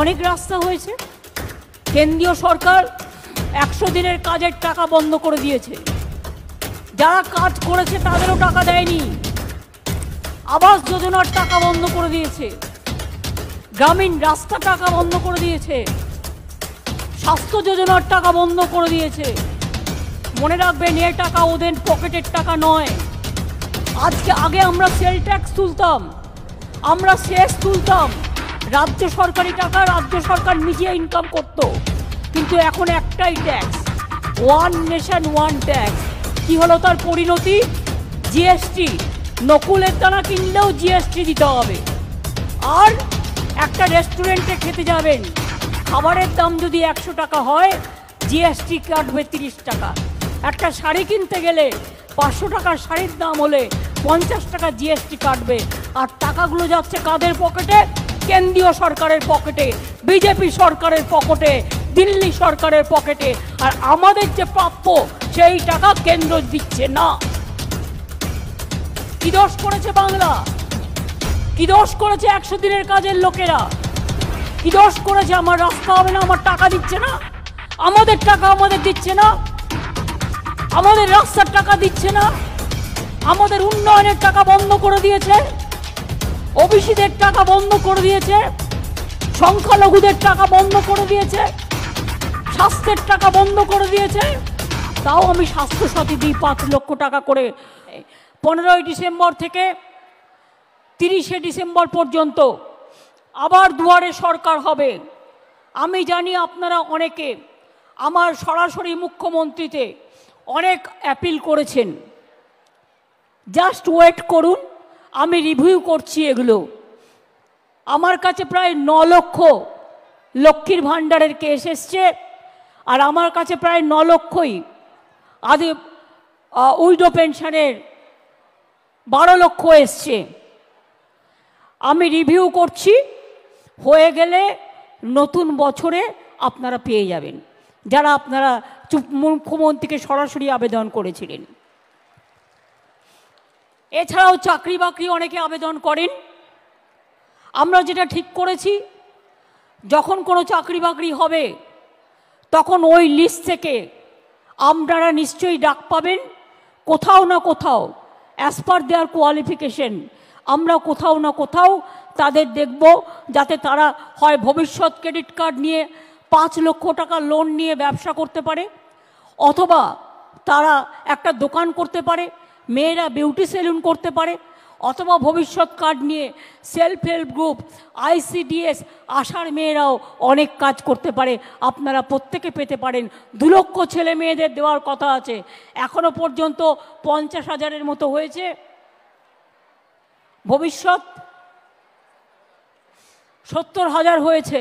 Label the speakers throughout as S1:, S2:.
S1: অনেক রাস্তা হয়েছে। কেন্দ্রীয় সরকার 100 দিনের কাজের টাকা বন্ধ করে দিয়েছে। যারা কাজ করেছে তাদেরও টাকা দেয়নি। আবাস যোজনার টাকা বন্ধ করে দিয়েছে। গ্রামীণ রাস্তা টাকা বন্ধ করে দিয়েছে। স্বাস্থ্য যোজনার টাকা বন্ধ করে দিয়েছে। মনে রাখবেন, এ টাকা ওদের পকেটের টাকা নয়। আগে আমরা সেল ট্যাক্স তুলতাম, আমরা সেস তুলতাম, রাজ্য সরকারি টাকা রাজ্য সরকার নিজে ইনকাম করত। কিন্তু এখন একটাই tax, one nation one tax. কি হলো তার পরিণতি? জিএসটি। নকুলের দানা কিনলেও জিএসটি দিতে হবে। আর একটা রেস্টুরেন্টে খেতে যাবেন, খাবারের দাম যদি 100 টাকা হয়, জিএসটি কাটবে 30 টাকা। একটা শাড়ি কিনতে গেলে 500 টাকার শাড়ির দাম হলে 50 টাকা জিএসটি কাটবে। আর টাকাগুলো যাচ্ছে কাদের পকেটে? কেন্দ্রীয় সরকারের পকেটে, বিজেপি সরকারের পকেটে, দিল্লি সরকারের পকেটে। আর আমাদের যে প্রাপ্য সেই টাকা কেন্দ্র দিচ্ছে না। কি দোষ করেছে বাংলা? কি দোষ করেছে 100 দিনের কাজের লোকেরা? কি দোষ করেছে? আমার রাস্তা হবে না, আমার টাকা দিচ্ছে না, আমাদের টাকা আমাদের দিচ্ছে না, আমাদের রাস্তার টাকা দিচ্ছে না, আমাদের উন্নয়নের টাকা বন্ধ করে দিয়েছে, ওবিসিদের টাকা বন্ধ করে দিয়েছে, সংখ্যালঘুদের টাকা বন্ধ করে দিয়েছে, স্বাস্থ্যের টাকা বন্ধ করে দিয়েছে। তাও আমি স্বাস্থ্যসাথী দিই 5 লক্ষ টাকা করে। 15ই ডিসেম্বর থেকে 30শে ডিসেম্বর পর্যন্ত আবার দুয়ারে সরকার হবে। আমি জানি আপনারা অনেকে আমার সরাসরি মুখ্যমন্ত্রীতে অনেক অ্যাপিল করেছেন। জাস্ট ওয়েট করুন, আমি রিভিউ করছি এগুলো। আমার কাছে প্রায় 9 লক্ষ লক্ষ্মীর ভাণ্ডারের কেস এসছে। আর আমার কাছে প্রায় 9 লক্ষই আদি উইডো পেনশনের 12 লক্ষ এসছে। আমি রিভিউ করছি, হয়ে গেলে নতুন বছরে আপনারা পেয়ে যাবেন, যারা আপনারা মুখ্যমন্ত্রীকে সরাসরি আবেদন করেছিলেন। এছাড়াও চাকরি বাকরি অনেকে আবেদন করেন। আমরা যেটা ঠিক করেছি, যখন কোনো চাকরি বাকরি হবে তখন ওই লিস্ট থেকে আপনারা নিশ্চয়ই ডাক পাবেন। কোথাও না কোথাও অ্যাজ পার দেয়ার কোয়ালিফিকেশন আমরা কোথাও না কোথাও তাদের দেখব, যাতে তারা হয় ভবিষ্যৎ ক্রেডিট কার্ড নিয়ে 5 লক্ষ টাকা লোন নিয়ে ব্যবসা করতে পারে, অথবা তারা একটা দোকান করতে পারে, মেয়েরা বিউটি সেলুন করতে পারে, অথবা ভবিষ্যৎ কার্ড নিয়ে সেলফ হেল্প গ্রুপ, আইসিডিএস, আশার মেয়েরাও অনেক কাজ করতে পারে। আপনারা প্রত্যেকে পেতে পারেন। 2 লক্ষ ছেলে মেয়েদের দেওয়ার কথা আছে। এখনো পর্যন্ত 50,000-এর মতো হয়েছে। ভবিষ্যৎ 70,000 হয়েছে।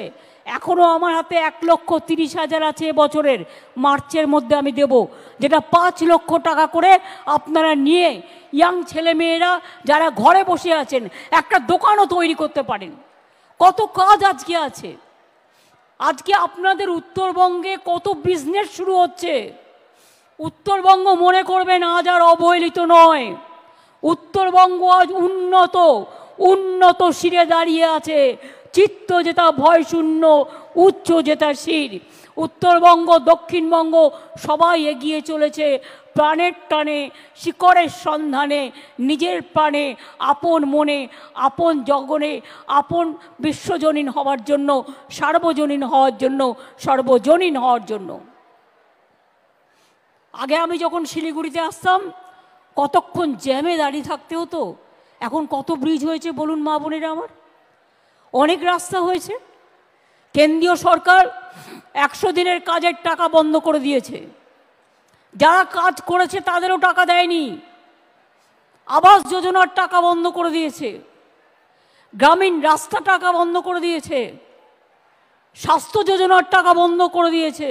S1: এখনো আমার হাতে 1,30,000 আছে বছরের মার্চের মধ্যে আমি দেব, যেটা 5 লক্ষ টাকা করে আপনারা নিয়ে ইয়াং ছেলে মেয়েরা যারা ঘরে বসে আছেন একটা দোকানও তৈরি করতে পারেন। কত কাজ আজকে আছে। আজকে আপনাদের উত্তরবঙ্গে কত বিজনেস শুরু হচ্ছে। উত্তরবঙ্গ মনে করবেন আজ আর অবহেলিত নয়। উত্তরবঙ্গ আজ উন্নত শিরে দাঁড়িয়ে আছে। চিত্ত যেটা ভয় শূন্য, উচ্চ যেটা শির। উত্তরবঙ্গ দক্ষিণবঙ্গ সবাই এগিয়ে চলেছে প্রাণের টানে, শিকড়ের সন্ধানে, নিজের প্রাণে, আপন মনে, আপন জগনে, আপন বিশ্বজনীন হওয়ার জন্য, সার্বজনীন হওয়ার জন্য, সর্বজনীন হওয়ার জন্য। আগে আমি যখন শিলিগুড়িতে আসতাম কতক্ষণ জ্যামে দাঁড়িয়ে থাকতে হতো। এখন কত ব্রিজ হয়েছে বলুন মা বোনেরা আমার। অনেক রাস্তা হয়েছে। কেন্দ্রীয় সরকার 100 দিনের কাজের টাকা বন্ধ করে দিয়েছে। যারা কাজ করেছে তাদেরও টাকা দেয়নি। আবাস যোজনার টাকা বন্ধ করে দিয়েছে। গ্রামীণ রাস্তা টাকা বন্ধ করে দিয়েছে। স্বাস্থ্য যোজনার টাকা বন্ধ করে দিয়েছে।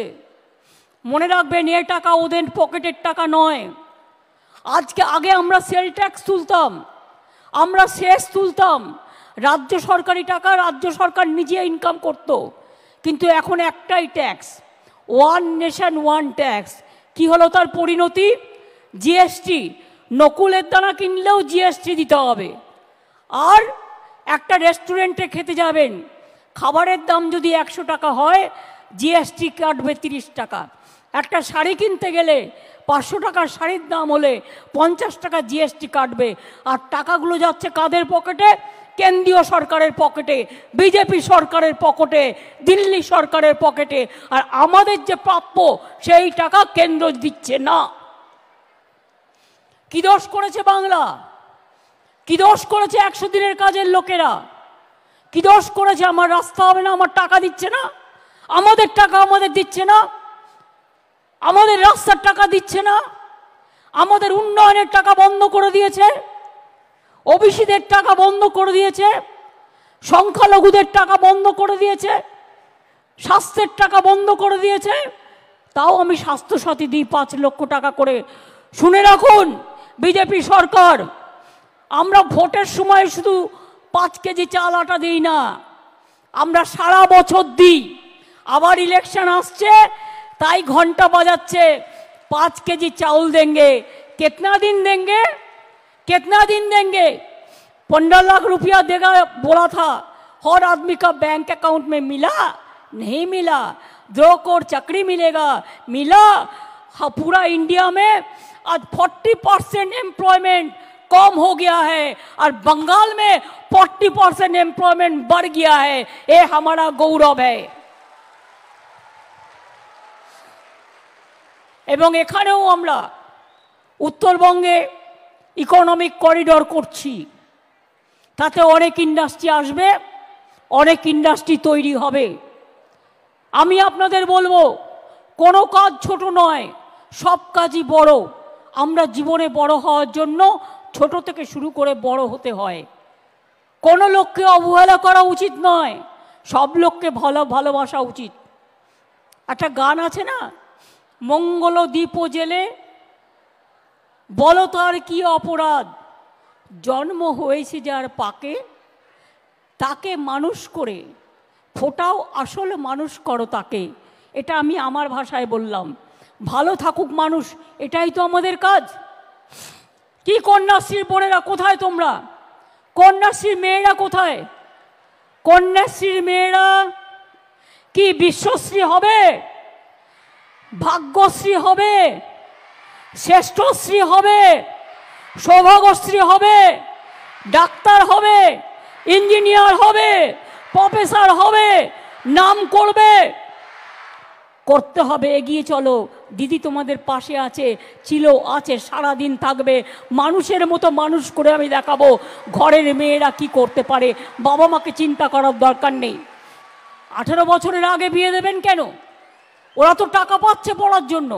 S1: মনে রাখবেন, এ টাকা ওদের পকেটের টাকা নয়। আগে আমরা সেল ট্যাক্স তুলতাম, আমরা সেস তুলতাম, রাজ্য সরকারি টাকা রাজ্য সরকার নিজে ইনকাম করত। কিন্তু এখন একটাই tax, one nation one tax. কি হলো তার পরিণতি? জিএসটি। নকুলের দানা কিনলেও জিএসটি দিতে হবে। আর একটা রেস্টুরেন্টে খেতে যাবেন, খাবারের দাম যদি 100 টাকা হয়, জিএসটি কাটবে 30 টাকা। একটা শাড়ি কিনতে গেলে 500 টাকার শাড়ির দাম হলে 50 টাকা জিএসটি কাটবে। আর টাকাগুলো যাচ্ছে কাদের পকেটে? কেন্দ্রীয় সরকারের পকেটে, বিজেপি সরকারের পকেটে, দিল্লি সরকারের পকেটে। আর আমাদের যে প্রাপ্য সেই টাকা কেন্দ্র দিচ্ছে না। কি দোষ করেছে বাংলা? কি দোষ করেছে 100 দিনের কাজের লোকেরা? কি দোষ করেছে? আমার রাস্তা হবে না, আমার টাকা দিচ্ছে না, আমাদের টাকা আমাদের দিচ্ছে না, আমাদের রাস্তার টাকা দিচ্ছে না, আমাদের উন্নয়নের টাকা বন্ধ করে দিয়েছে, ওবিসিদের টাকা বন্ধ করে দিয়েছে, সংখ্যালঘুদের টাকা বন্ধ করে দিয়েছে, স্বাস্থ্যের টাকা বন্ধ করে দিয়েছে। তাও আমি স্বাস্থ্যসাথী দিই 5 লক্ষ টাকা করে। শুনে রাখুন বিজেপি সরকার, আমরা ভোটের সময় শুধু 5 কেজি চাল আটা দিই না, আমরা সারা বছর দিই। আবার ইলেকশন আসছে তাই ঘন্টা বাজাচ্ছে 5 केजी चावल देंगे। कितना दिन देंगे? कितना दिन देंगे? 15 लाख रुपया देगा बोला था, हर आदमी का बैंक अकाउंट में मिला? नहीं मिला। 2 करोड़ चाकरी मिलेगा? मिला? हाँ, पूरा इंडिया में आज 40% एम्प्लॉयमेंट कम हो गया है और बंगाल में 40% एम्प्लॉयमेंट बढ़ गया है। ये हमारा गौरव है। এবং এখানেও আমরা উত্তরবঙ্গে ইকোনমিক করিডর করছি, তাতে অনেক ইন্ডাস্ট্রি আসবে, অনেক ইন্ডাস্ট্রি তৈরি হবে। আমি আপনাদের বলবো, কোনো কাজ ছোট নয়, সব কাজই বড়। আমরা জীবনে বড় হওয়ার জন্য ছোট থেকে শুরু করে বড় হতে হয়। কোনো লোককে অবহেলা করা উচিত নয়, সব লোককে ভালোবাসা উচিত। একটা গান আছে না, মঙ্গল দ্বীপ জেলে বলো তার কি অপরাধ, জন্ম হয়েছে যার পাকে তাকে মানুষ করে ফোটাও আসল মানুষ করো তাকে। এটা আমি আমার ভাষায় বললাম। ভালো থাকুক মানুষ, এটাই তো আমাদের কাজ। কি কন্যাশ্রীর বোনেরা কোথায়? তোমরা কন্যাশ্রীর মেয়েরা কোথায়? কন্যাশ্রীর মেয়েরা কি বিশ্বশ্রী হবে, ভাগ্যশ্রী হবে, শ্রেষ্ঠশ্রী হবে, সৌভাগ্যশ্রী হবে, ডাক্তার হবে, ইঞ্জিনিয়ার হবে, প্রফেসর হবে, নাম করবে? করতে হবে। এগিয়ে চলো, দিদি তোমাদের পাশে আছে, ছিল, আছে, সারা দিন থাকবে। মানুষের মতো মানুষ করে আমি দেখাবো ঘরের মেয়েরা কি করতে পারে। বাবা মাকে চিন্তা করার দরকার নেই। 18 বছরের আগে বিয়ে দেবেন কেন? ওরা তো টাকা পাচ্ছে পড়ার জন্য।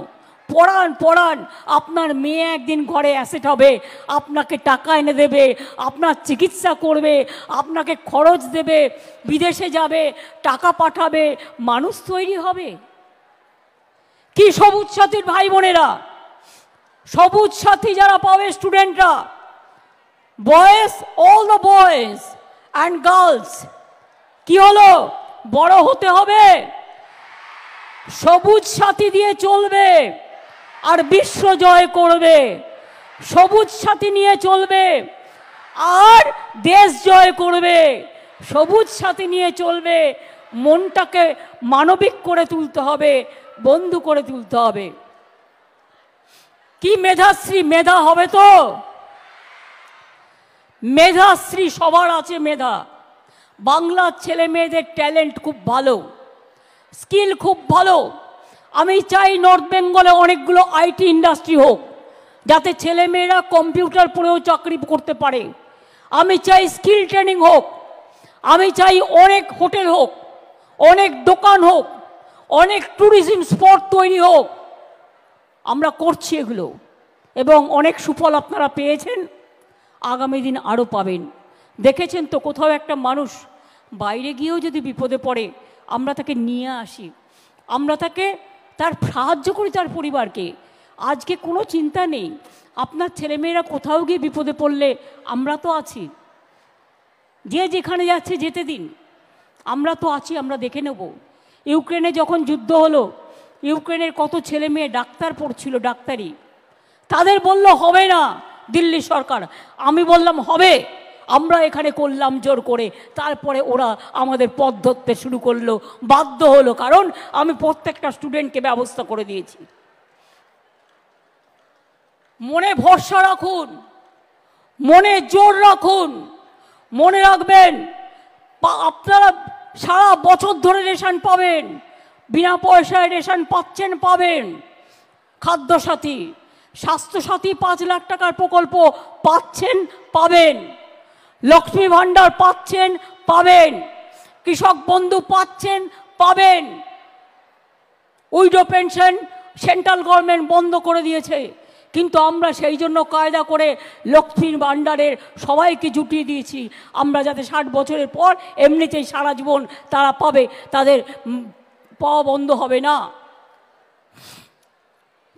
S1: পড়ান পড়ান, আপনার মেয়ে একদিন ঘরে অ্যাসেট হবে, আপনাকে টাকা এনে দেবে, আপনার চিকিৎসা করবে, আপনাকে খরচ দেবে, বিদেশে যাবে, টাকা পাঠাবে, মানুষ তৈরি হবে। কি সবুজ সাথীর ভাই বোনেরা, সবুজ সাথী যারা পাবে স্টুডেন্টরা, boys, all the boys and girls, কি হলো? বড় হতে হবে, সবুজ সাথী দিয়ে চলবে আর বিশ্ব জয় করবে। সবুজ সাথী নিয়ে চলবে আর দেশ জয় করবে। সবুজ সাথী নিয়ে চলবে, মনটাকে মানবিক করে তুলতে হবে, বন্ধু করে তুলতে হবে। কি মেধাশ্রী, মেধা হবে তো? মেধাশ্রী সবার আছে মেধা। বাংলার ছেলে মেয়েদের ট্যালেন্ট খুব ভালো, স্কিল খুব ভালো। আমি চাই নর্থ বেঙ্গলে অনেকগুলো আইটি ইন্ডাস্ট্রি হোক, যাতে ছেলে মেয়েরা কম্পিউটার পড়েও চাকরি করতে পারে। আমি চাই স্কিল ট্রেনিং হোক, আমি চাই অনেক হোটেল হোক, অনেক দোকান হোক, অনেক ট্যুরিজম স্পট তৈরি হোক। আমরা করছি এগুলো এবং অনেক সুফল আপনারা পেয়েছেন, আগামী দিন আরও পাবেন। দেখেছেন তো, কোথাও একটা মানুষ বাইরে গিয়েও যদি বিপদে পড়ে, আমরা তাকে নিয়ে আসি, আমরা তাকে তার সাহায্য করি, তার পরিবারকে। আজকে কোনো চিন্তা নেই, আপনার ছেলেমেয়েরা কোথাও গিয়ে বিপদে পড়লে আমরা তো আছি। যে যেখানে যাচ্ছে যেতে দিন, আমরা তো আছি, আমরা দেখে নেব। ইউক্রেনে যখন যুদ্ধ হলো, ইউক্রেনের কত ছেলে মেয়ে ডাক্তার পড়ছিল, ডাক্তারি, তাদের বলল হবে না দিল্লি সরকার। আমি বললাম হবে, আমরা এখানে করলাম জোর করে, তারপরে ওরা আমাদের পথ ধরতে শুরু করলো, বাধ্য হলো, কারণ আমি প্রত্যেকটা স্টুডেন্টকে ব্যবস্থা করে দিয়েছি। মনে ভরসা রাখুন, মনে জোর রাখুন, মনে রাখবেন আপনারা সারা বছর ধরে রেশন পাবেন, বিনা পয়সায় রেশন পাচ্ছেন, পাবেন। খাদ্যসাথী, স্বাস্থ্যসাথী 5 লাখ টাকার প্রকল্প পাচ্ছেন, পাবেন। লক্ষ্মী ভাণ্ডার পাচ্ছেন, পাবেন। কৃষক বন্ধু পাচ্ছেন, পাবেন। উইডো পেনশন সেন্ট্রাল গভর্নমেন্ট বন্ধ করে দিয়েছে, কিন্তু আমরা সেই জন্য কায়দা করে লক্ষ্মীর ভাণ্ডারের সবাইকে জুটিয়ে দিয়েছি, আমরা যাতে 60 বছরের পর এমনিতেই সারা জীবন তারা পাবে, তাদের পাওয়া বন্ধ হবে না।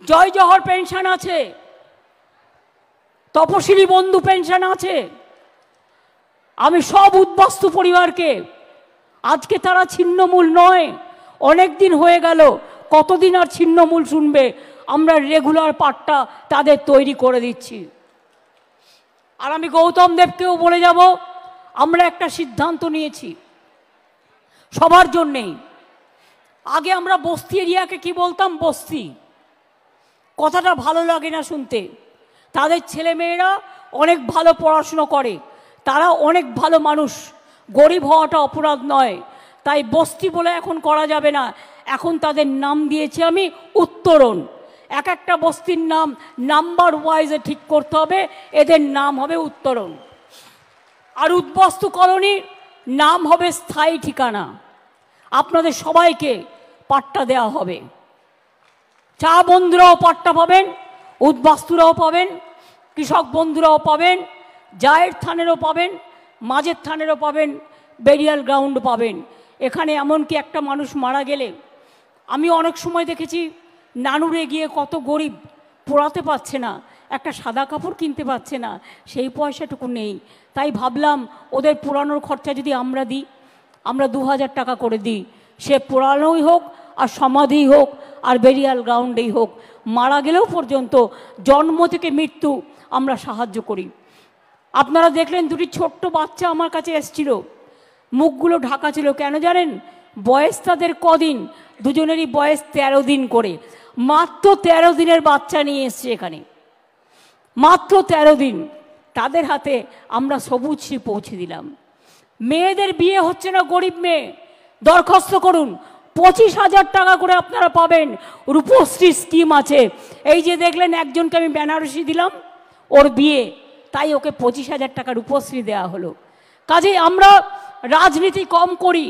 S1: জয় জহর পেনশন আছে, তপশিলি বন্ধু পেনশন আছে। আমি সব উদ্বাস্তু পরিবারকে, আজকে তারা ছিন্নমূল নয়, অনেক দিন হয়ে গেল, কতদিন আর ছিন্নমূল শুনবে, আমরা রেগুলার পাঠটা তাদের তৈরি করে দিচ্ছি। আর আমি গৌতম দেবকেও বলে যাব, আমরা একটা সিদ্ধান্ত নিয়েছি সবার জন্যেই। আগে আমরা বস্তি এরিয়াকে কি বলতাম, বস্তি, কথাটা ভালো লাগে না শুনতে। তাদের ছেলেমেয়েরা অনেক ভালো পড়াশুনো করে, তারা অনেক ভালো মানুষ, গরিব হওয়াটা অপরাধ নয়, তাই বস্তি বলে এখন করা যাবে না। এখন তাদের নাম দিয়েছি আমি উত্তরণ। এক একটা বস্তির নাম নাম্বার ওয়াইজে ঠিক করতে হবে, এদের নাম হবে উত্তরণ। আর উদ্বাস্তু কলোনির নাম হবে স্থায়ী ঠিকানা। আপনাদের সবাইকে পাট্টা দেওয়া হবে, চা বন্ধুরাও পাট্টা পাবেন, উদ্বাস্তুরাও পাবেন, কৃষক বন্ধুরাও পাবেন, জায়ের থানেরও পাবেন, মাঝের থানেরও পাবেন, বেরিয়াল গ্রাউন্ড পাবেন। এখানে এমনকি একটা মানুষ মারা গেলে আমি অনেক সময় দেখেছি, নানুরে গিয়ে কত গরিব পোড়াতে পারছে না, একটা সাদা কাপড় কিনতে পারছে না, সেই পয়সাটুকু নেই। তাই ভাবলাম ওদের পোড়ানোর খরচা যদি আমরা দিই, আমরা 2000 টাকা করে দিই, সে পোড়ানোই হোক আর সমাধিই হোক আর বেরিয়াল গ্রাউন্ডেই হোক, মারা গেলেও পর্যন্ত জন্ম থেকে মৃত্যু আমরা সাহায্য করি। আপনারা দেখলেন দুটি ছোট্ট বাচ্চা আমার কাছে এসেছিল, মুখগুলো ঢাকা ছিল, কেন জানেন? বয়স তাদের কদিন, দুজনেরই বয়স 13 দিন করে, মাত্র 13 দিনের বাচ্চা নিয়ে এসছে এখানে, মাত্র 13 দিন। তাদের হাতে আমরা সবুজ শ্রী পৌঁছে দিলাম। মেয়েদের বিয়ে হচ্ছে না, গরিব মেয়ে, দরখাস্ত করুন, 25,000 টাকা করে আপনারা পাবেন। রূপশ্রী স্কিম আছে, এই যে দেখলেন একজনকে আমি বেনারসি দিলাম, ওর বিয়ে, তাই ওকে 25,000 টাকা রূপশ্রী দেওয়া হলো। কাজেই আমরা রাজনীতি কম করি,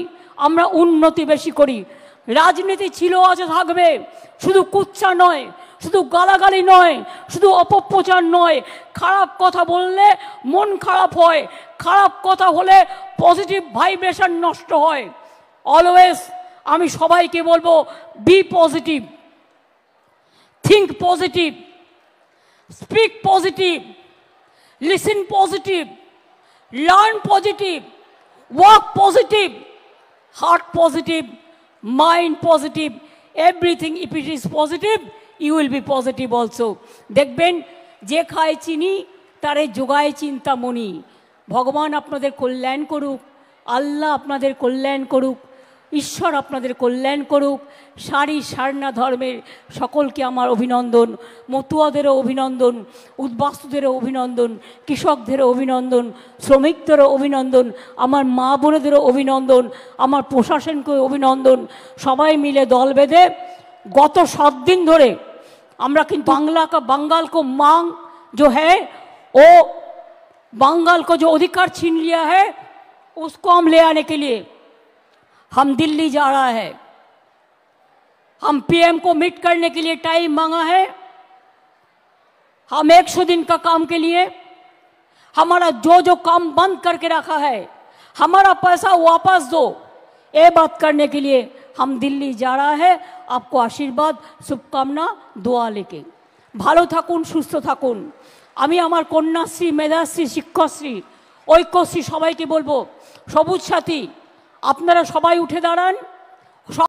S1: আমরা উন্নতি বেশি করি। রাজনীতি ছিল, আছে, থাকবে, শুধু কুচ্চা নয়, শুধু গালাগালি নয়, শুধু অপপ্রচার নয়। খারাপ কথা বললে মন খারাপ হয়, খারাপ কথা হলে পজিটিভ ভাইব্রেশন নষ্ট হয়। অলওয়েজ আমি সবাইকে বলবো, be positive, think positive, speak positive, listen positive, learn positive, work positive, heart positive, mind positive, everything if it is positive, you will be positive also. দেখবেন যে খায় চিনি তারে যোগায় চিন্তামণি। ভগবান আপনাদের কল্যাণ করুক, আল্লাহ আপনাদের কল্যাণ করুক, ঈশ্বর আপনাদের কল্যাণ করুক। সারনা ধর্মের সকলকে আমার অভিনন্দন, মতুয়াদেরও অভিনন্দন, উদ্বাস্তুদেরও অভিনন্দন, কৃষকদেরও অভিনন্দন, শ্রমিকদেরও অভিনন্দন, আমার মা বোনেদেরও অভিনন্দন, আমার প্রশাসনকে অভিনন্দন। সবাই মিলে দল বেঁধে গত 7 दिन ধরে আমরা কিন্তু बंगाल को मांग जो है वो बंगाल को जो अधिकार छीन लिया है उसको हम ले आने के लिए हम दिल्ली जा रहा है। हम पीएम को मीट करने के लिए टाइम मांगा है। हम 100 दिन का काम के लिए हमारा जो काम बंद करके रखा है, हमारा पैसा वापस दो, ये बात करने के लिए हम दिल्ली जा रहा है। आपको आशीर्वाद, शुभकामना, দোয়া लेके ভালো থাকুন, সুস্থ থাকুন। আমি আমার কন্যাশ্রী, মেধাশ্রী, শিক্ষাশ্রী, ঐক্যশ্রী সবাইকে বলবো, সবুজ সাথী আপনারা সবাই উঠে দাঁড়ান।